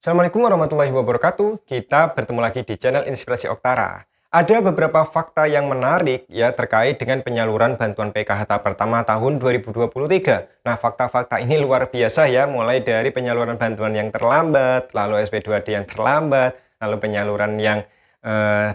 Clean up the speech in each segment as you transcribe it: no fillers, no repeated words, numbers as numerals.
Assalamualaikum warahmatullahi wabarakatuh. Kita bertemu lagi di channel Inspirasi Oktara. Ada beberapa fakta yang menarik ya terkait dengan penyaluran bantuan PKH tahap pertama tahun 2023. Nah, fakta-fakta ini luar biasa ya, mulai dari penyaluran bantuan yang terlambat, lalu SP2D yang terlambat, lalu penyaluran yang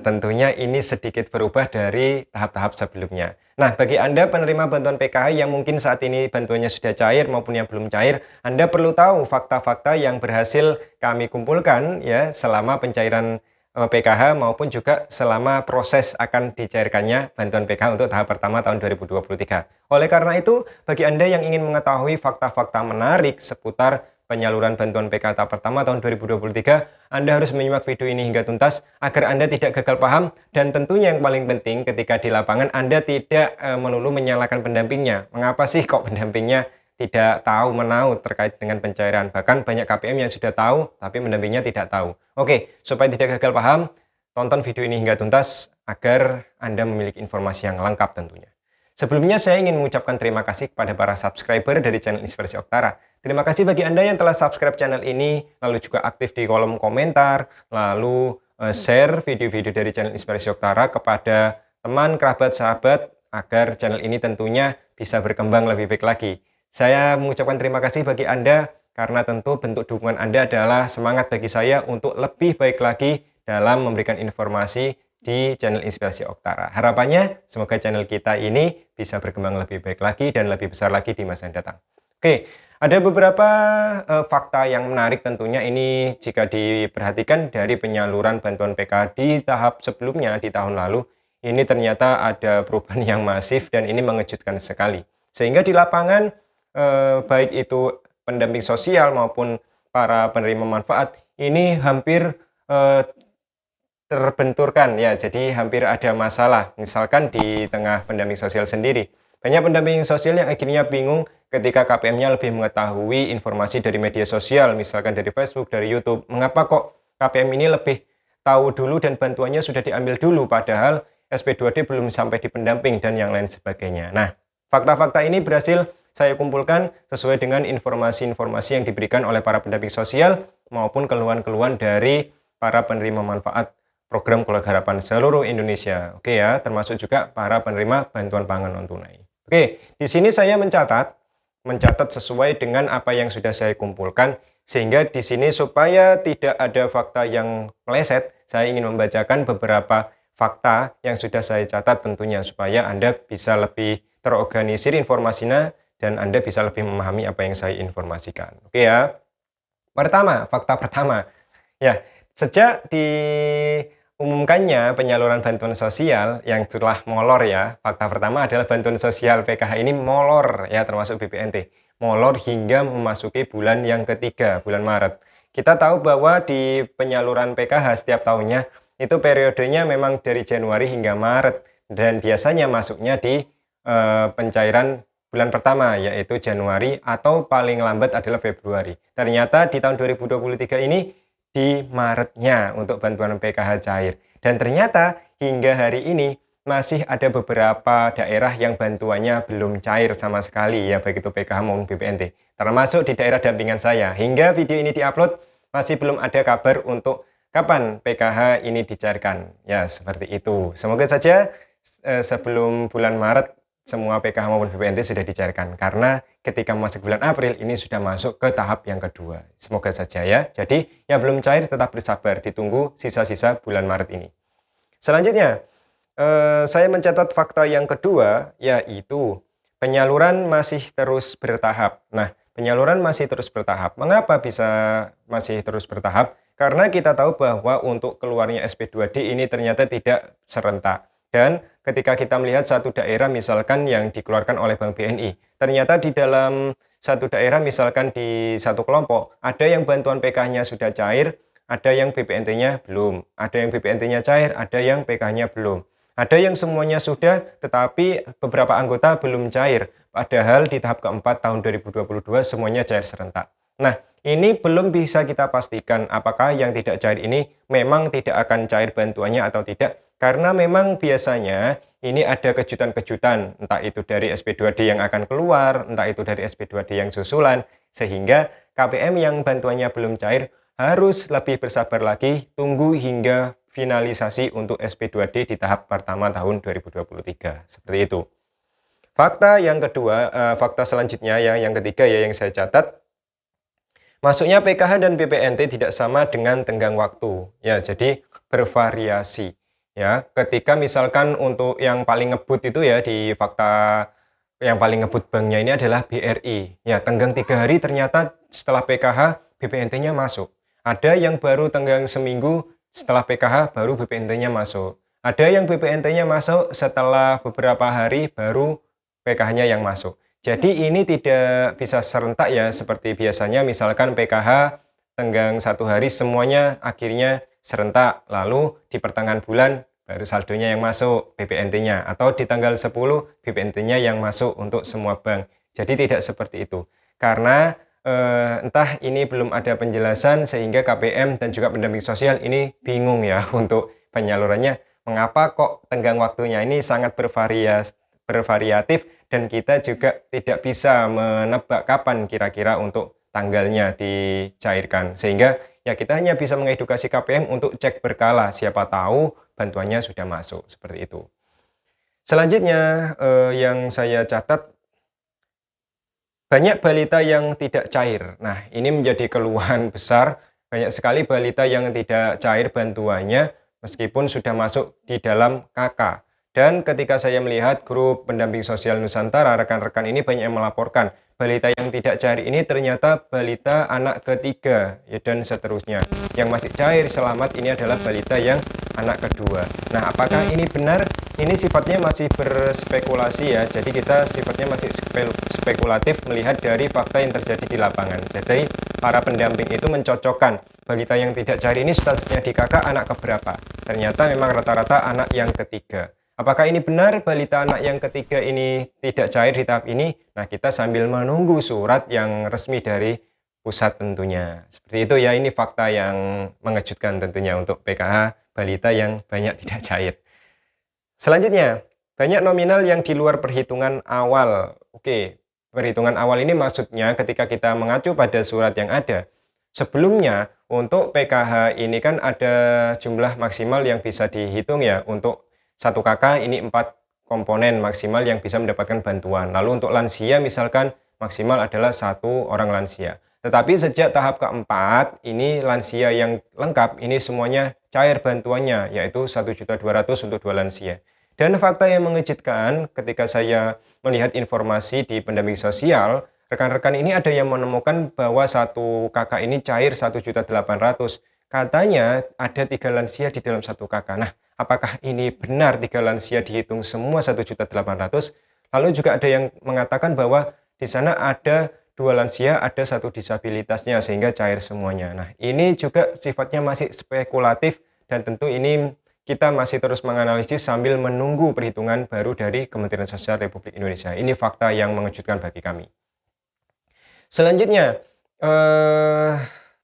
tentunya ini sedikit berubah dari tahap-tahap sebelumnya. Nah, bagi Anda penerima bantuan PKH yang mungkin saat ini bantuannya sudah cair maupun yang belum cair, Anda perlu tahu fakta-fakta yang berhasil kami kumpulkan ya selama pencairan PKH maupun juga selama proses akan dicairkannya bantuan PKH untuk tahap pertama tahun 2023. Oleh karena itu, bagi Anda yang ingin mengetahui fakta-fakta menarik seputar penyaluran bantuan PKH tahap pertama tahun 2023, Anda harus menyimak video ini hingga tuntas agar Anda tidak gagal paham, dan tentunya yang paling penting ketika di lapangan Anda tidak melulu menyalahkan pendampingnya. Mengapa sih kok pendampingnya tidak tahu menahu terkait dengan pencairan? Bahkan banyak KPM yang sudah tahu tapi pendampingnya tidak tahu. Oke, supaya tidak gagal paham, tonton video ini hingga tuntas agar Anda memiliki informasi yang lengkap tentunya. Sebelumnya saya ingin mengucapkan terima kasih kepada para subscriber dari channel Inspirasi Oktara. Terima kasih bagi Anda yang telah subscribe channel ini, lalu juga aktif di kolom komentar, lalu share video-video dari channel Inspirasi Oktara kepada teman, kerabat, sahabat, agar channel ini tentunya bisa berkembang lebih baik lagi. Saya mengucapkan terima kasih bagi Anda, karena tentu bentuk dukungan Anda adalah semangat bagi saya untuk lebih baik lagi dalam memberikan informasi di channel Inspirasi Oktara. Harapannya semoga channel kita ini bisa berkembang lebih baik lagi dan lebih besar lagi di masa yang datang. Oke, ada beberapa fakta yang menarik tentunya ini jika diperhatikan dari penyaluran bantuan PKH di tahap sebelumnya di tahun lalu. Ini ternyata ada perubahan yang masif dan ini mengejutkan sekali. Sehingga di lapangan baik itu pendamping sosial maupun para penerima manfaat ini hampir terbenturkan ya, jadi hampir ada masalah. Misalkan di tengah pendamping sosial sendiri, banyak pendamping sosial yang akhirnya bingung ketika KPM-nya lebih mengetahui informasi dari media sosial, misalkan dari Facebook, dari YouTube. Mengapa kok KPM ini lebih tahu dulu dan bantuannya sudah diambil dulu, padahal SP2D belum sampai di pendamping dan yang lain sebagainya. Nah, fakta-fakta ini berhasil saya kumpulkan sesuai dengan informasi-informasi yang diberikan oleh para pendamping sosial maupun keluhan-keluhan dari para penerima manfaat program Keluarga Harapan seluruh Indonesia. Oke ya, termasuk juga para penerima bantuan pangan non tunai. Oke, di sini saya mencatat sesuai dengan apa yang sudah saya kumpulkan, sehingga di sini supaya tidak ada fakta yang meleset, saya ingin membacakan beberapa fakta yang sudah saya catat tentunya supaya Anda bisa lebih terorganisir informasinya dan Anda bisa lebih memahami apa yang saya informasikan. Oke ya. Fakta pertama. Ya, sejak diumumkannya penyaluran bantuan sosial yang telah molor ya, fakta pertama adalah bantuan sosial PKH ini molor ya, termasuk BPNT. Molor hingga memasuki bulan yang ketiga, bulan Maret. Kita tahu bahwa di penyaluran PKH setiap tahunnya itu periodenya memang dari Januari hingga Maret, dan biasanya masuknya di pencairan bulan pertama yaitu Januari atau paling lambat adalah Februari. Ternyata di tahun 2023 ini di Maretnya untuk bantuan PKH cair. Dan ternyata hingga hari ini masih ada beberapa daerah yang bantuannya belum cair sama sekali ya, baik itu PKH maupun BPNT. Termasuk di daerah dampingan saya. Hingga video ini diupload masih belum ada kabar untuk kapan PKH ini dicairkan. Ya, seperti itu. Semoga saja sebelum bulan Maret semua PKH maupun BPNT sudah dicairkan, karena ketika masuk bulan April ini sudah masuk ke tahap yang kedua. Semoga saja ya. Jadi yang belum cair tetap bersabar, ditunggu sisa-sisa bulan Maret ini. Selanjutnya, saya mencatat fakta yang kedua, yaitu penyaluran masih terus bertahap. Nah, penyaluran masih terus bertahap. Mengapa bisa masih terus bertahap? Karena kita tahu bahwa untuk keluarnya SP2D ini ternyata tidak serentak. Dan ketika kita melihat satu daerah misalkan yang dikeluarkan oleh Bank BNI, ternyata di dalam satu daerah misalkan di satu kelompok, ada yang bantuan PKH-nya sudah cair, ada yang BPNT-nya belum, ada yang BPNT-nya cair, ada yang PKH-nya belum. Ada yang semuanya sudah, tetapi beberapa anggota belum cair, padahal di tahap keempat tahun 2022 semuanya cair serentak. Nah, ini belum bisa kita pastikan apakah yang tidak cair ini memang tidak akan cair bantuannya atau tidak, karena memang biasanya ini ada kejutan-kejutan, entah itu dari SP2D yang akan keluar, entah itu dari SP2D yang susulan, sehingga KPM yang bantuannya belum cair harus lebih bersabar lagi, tunggu hingga finalisasi untuk SP2D di tahap pertama tahun 2023. Seperti itu. Fakta yang kedua, fakta selanjutnya yang ketiga ya yang saya catat, masuknya PKH dan PPNT tidak sama dengan tenggang waktu. Ya, jadi bervariasi. Ya, ketika misalkan untuk yang paling ngebut itu ya di fakta yang paling ngebut banknya ini adalah BRI. Ya, tenggang 3 hari ternyata setelah PKH BPNT-nya masuk. Ada yang baru tenggang seminggu setelah PKH baru BPNT-nya masuk. Ada yang BPNT-nya masuk setelah beberapa hari baru PKH-nya yang masuk. Jadi ini tidak bisa serentak ya seperti biasanya misalkan PKH tenggang 1 hari semuanya akhirnya serentak. Lalu di pertengahan bulan baru saldonya yang masuk BPNT-nya atau di tanggal 10 BPNT-nya yang masuk untuk semua bank. Jadi tidak seperti itu. Karena entah ini belum ada penjelasan sehingga KPM dan juga pendamping sosial ini bingung ya untuk penyalurannya. Mengapa kok tenggang waktunya ini sangat bervariatif dan kita juga tidak bisa menebak kapan kira-kira untuk tanggalnya dicairkan. Sehingga ya kita hanya bisa mengedukasi KPM untuk cek berkala, siapa tahu bantuannya sudah masuk, seperti itu. Selanjutnya yang saya catat, banyak balita yang tidak cair. Nah, ini menjadi keluhan besar. Banyak sekali balita yang tidak cair bantuannya meskipun sudah masuk di dalam KK. Dan ketika saya melihat grup pendamping sosial Nusantara, rekan-rekan ini banyak yang melaporkan balita yang tidak cair ini ternyata balita anak ketiga ya, dan seterusnya. Yang masih cair selamat ini adalah balita yang anak kedua. Nah, apakah ini benar? Ini sifatnya masih berspekulasi ya, jadi kita sifatnya masih spekulatif melihat dari fakta yang terjadi di lapangan. Jadi para pendamping itu mencocokkan balita yang tidak cair ini statusnya di kakak anak keberapa. Ternyata memang rata-rata anak yang ketiga. Apakah ini benar balita anak yang ketiga ini tidak cair di tahap ini? Nah, kita sambil menunggu surat yang resmi dari pusat tentunya. Seperti itu ya, ini fakta yang mengejutkan tentunya untuk PKH balita yang banyak tidak cair. Selanjutnya, banyak nominal yang di luar perhitungan awal. Oke, perhitungan awal ini maksudnya ketika kita mengacu pada surat yang ada. Sebelumnya, untuk PKH ini kan ada jumlah maksimal yang bisa dihitung ya. Untuk satu KK ini 4 komponen maksimal yang bisa mendapatkan bantuan. Lalu untuk lansia misalkan maksimal adalah 1 orang lansia. Tetapi sejak tahap keempat, ini lansia yang lengkap, ini semuanya cair bantuannya, yaitu 1.200.000 untuk 2 lansia. Dan fakta yang mengejutkan ketika saya melihat informasi di pendamping sosial, rekan-rekan ini ada yang menemukan bahwa satu kakak ini cair 1.800.000. Katanya ada 3 lansia di dalam satu kakak. Nah, apakah ini benar 3 lansia dihitung semua 1.800.000? Lalu juga ada yang mengatakan bahwa di sana ada 2 lansia, ada 1 disabilitasnya sehingga cair semuanya. Nah, ini juga sifatnya masih spekulatif dan tentu ini kita masih terus menganalisis sambil menunggu perhitungan baru dari Kementerian Sosial Republik Indonesia. Ini fakta yang mengejutkan bagi kami. Selanjutnya,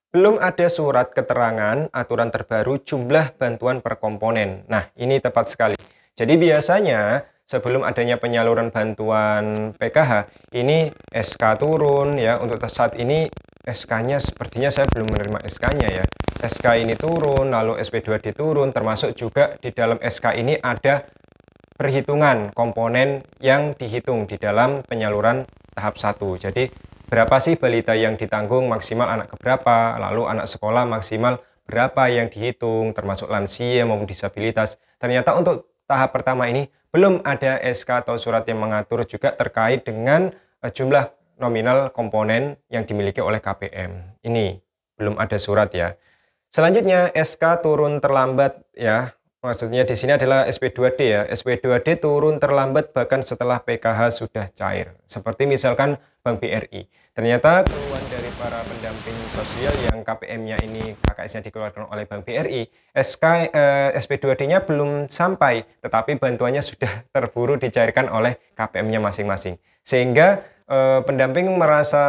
belum ada surat keterangan aturan terbaru jumlah bantuan per komponen. Nah, ini tepat sekali. Jadi biasanya sebelum adanya penyaluran bantuan PKH, ini SK turun ya. Untuk saat ini SK-nya sepertinya saya belum menerima SK-nya ya. SK ini turun, lalu SP2D turun, termasuk juga di dalam SK ini ada perhitungan komponen yang dihitung di dalam penyaluran tahap 1. Jadi berapa sih balita yang ditanggung, maksimal anak keberapa, lalu anak sekolah maksimal berapa yang dihitung, termasuk lansia maupun disabilitas. Ternyata untuk tahap pertama ini belum ada SK atau surat yang mengatur juga terkait dengan jumlah nominal komponen yang dimiliki oleh KPM. Ini belum ada surat ya. Selanjutnya SK turun terlambat ya. Maksudnya di sini adalah SP2D ya. SP2D turun terlambat bahkan setelah PKH sudah cair. Seperti misalkan Bank BRI. Ternyata keluhan dari para pendamping sosial yang KPM-nya ini KKS-nya dikeluarkan oleh Bank BRI, SP2D-nya belum sampai, tetapi bantuannya sudah terburu dicairkan oleh KPM-nya masing-masing. Sehingga pendamping merasa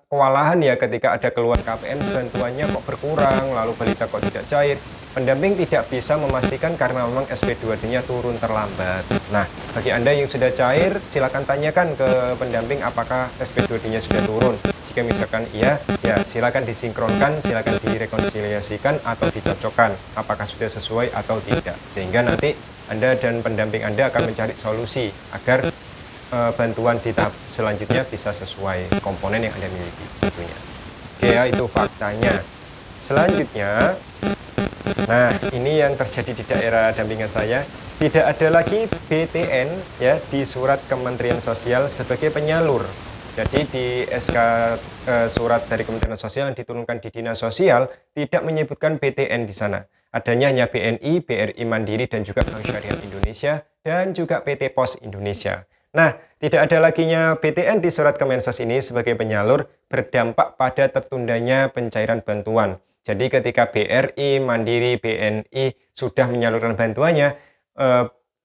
kewalahan ya ketika ada keluhan KPM bantuannya kok berkurang, lalu balita kok tidak cair. Pendamping tidak bisa memastikan karena memang SP2D-nya turun terlambat. Nah, bagi Anda yang sudah cair, silakan tanyakan ke pendamping apakah SP2D-nya sudah turun. Jika misalkan iya, ya silakan disinkronkan, silakan direkonsiliasikan atau dicocokkan apakah sudah sesuai atau tidak. Sehingga nanti Anda dan pendamping Anda akan mencari solusi agar bantuan di tahap selanjutnya bisa sesuai komponen yang Anda miliki tentunya. Oke ya, itu faktanya. Selanjutnya, nah ini yang terjadi di daerah dampingan saya. Tidak ada lagi BTN ya di surat Kementerian Sosial sebagai penyalur. Jadi di SK surat dari Kementerian Sosial yang diturunkan di Dinas Sosial tidak menyebutkan BTN di sana. Adanya hanya BNI, BRI Mandiri dan juga Bank Syariah Indonesia dan juga PT Pos Indonesia. Nah, tidak ada laginya BTN di surat Kemensos ini sebagai penyalur berdampak pada tertundanya pencairan bantuan. Jadi ketika BRI, Mandiri, BNI sudah menyalurkan bantuannya,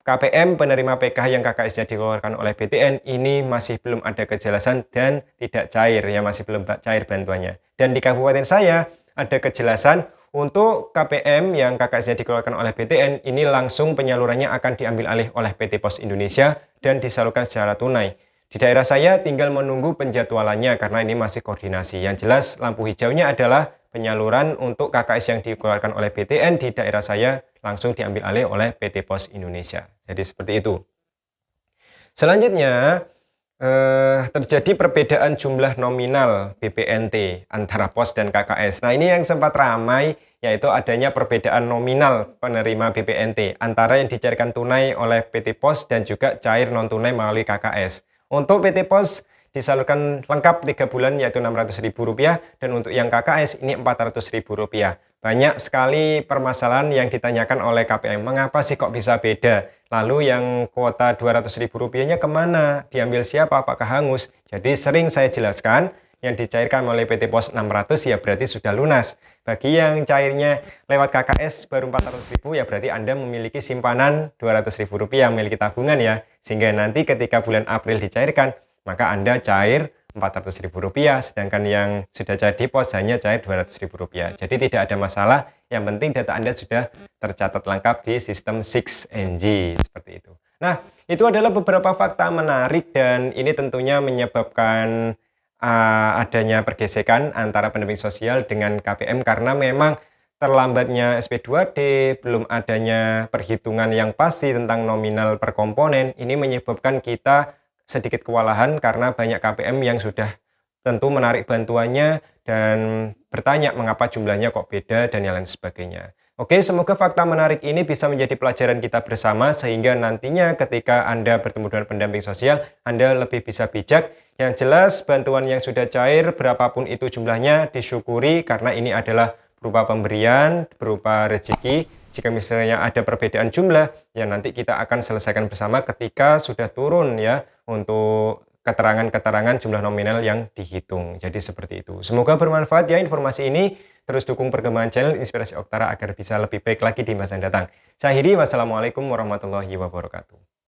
KPM penerima PKH yang KKS-nya dikeluarkan oleh BTN ini masih belum ada kejelasan dan tidak cair ya, masih belum cair bantuannya. Dan di kabupaten saya ada kejelasan untuk KPM yang KKS-nya dikeluarkan oleh BTN ini langsung penyalurannya akan diambil alih oleh PT Pos Indonesia dan disalurkan secara tunai. Di daerah saya tinggal menunggu penjadwalannya karena ini masih koordinasi. Yang jelas lampu hijaunya adalah penyaluran untuk KKS yang dikeluarkan oleh BTN di daerah saya langsung diambil alih oleh PT Pos Indonesia. Jadi seperti itu. Selanjutnya, terjadi perbedaan jumlah nominal BPNT antara pos dan KKS. Nah, ini yang sempat ramai, yaitu adanya perbedaan nominal penerima BPNT antara yang dicairkan tunai oleh PT Pos dan juga cair non-tunai melalui KKS. Untuk PT Pos disalurkan lengkap 3 bulan yaitu Rp600.000 dan untuk yang KKS ini Rp400.000. Banyak sekali permasalahan yang ditanyakan oleh KPM, mengapa sih kok bisa beda? Lalu yang kuota Rp200.000-nya kemana? Diambil siapa? Apakah hangus? Jadi sering saya jelaskan, yang dicairkan oleh PT Pos 600 ya berarti sudah lunas. Bagi yang cairnya lewat KKS baru Rp400.000 ya berarti Anda memiliki simpanan Rp200.000, memiliki tabungan ya. Sehingga nanti ketika bulan April dicairkan, maka Anda cair Rp400.000, sedangkan yang sudah cair di pos hanya cair Rp200.000. Jadi tidak ada masalah, yang penting data Anda sudah tercatat lengkap di sistem 6NG, seperti itu. Nah, itu adalah beberapa fakta menarik dan ini tentunya menyebabkan adanya pergesekan antara pendamping sosial dengan KPM karena memang terlambatnya SP2D, belum adanya perhitungan yang pasti tentang nominal per komponen, ini menyebabkan kita sedikit kewalahan karena banyak KPM yang sudah tentu menarik bantuannya dan bertanya mengapa jumlahnya kok beda dan yang lain sebagainya. Oke, semoga fakta menarik ini bisa menjadi pelajaran kita bersama sehingga nantinya ketika Anda bertemu dengan pendamping sosial, Anda lebih bisa bijak. Yang jelas bantuan yang sudah cair, berapapun itu jumlahnya, disyukuri karena ini adalah berupa pemberian, berupa rezeki. Jika misalnya ada perbedaan jumlah, ya nanti kita akan selesaikan bersama ketika sudah turun ya untuk keterangan-keterangan jumlah nominal yang dihitung. Jadi seperti itu. Semoga bermanfaat ya informasi ini. Terus dukung perkembangan channel Inspirasi Oktara agar bisa lebih baik lagi di masa yang datang. Saya akhiri, wassalamualaikum warahmatullahi wabarakatuh.